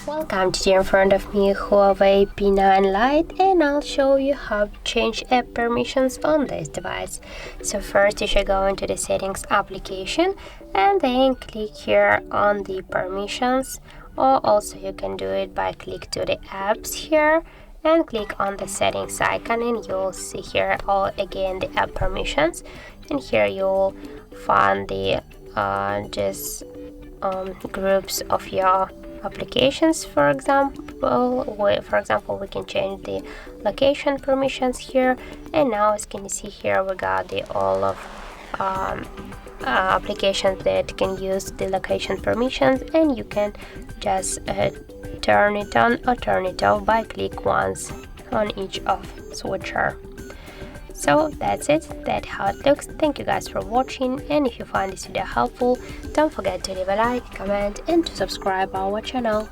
Welcome, today in front of me Huawei P9 Lite, and I'll show you how to change app permissions on this device. So first you should go into the settings application and then click here on the permissions, or also you can do it by click to the apps here and click on the settings icon, and you'll see here all again the app permissions, and here you'll find the groups of your applications. For example, we can change the location permissions here, and now as you can see here we got the all of applications that can use the location permissions, and you can just turn it on or turn it off by click once on each of switcher. So that's it, that's how it looks. Thank you guys for watching, and if you find this video helpful, don't forget to leave a like, comment and to subscribe our channel.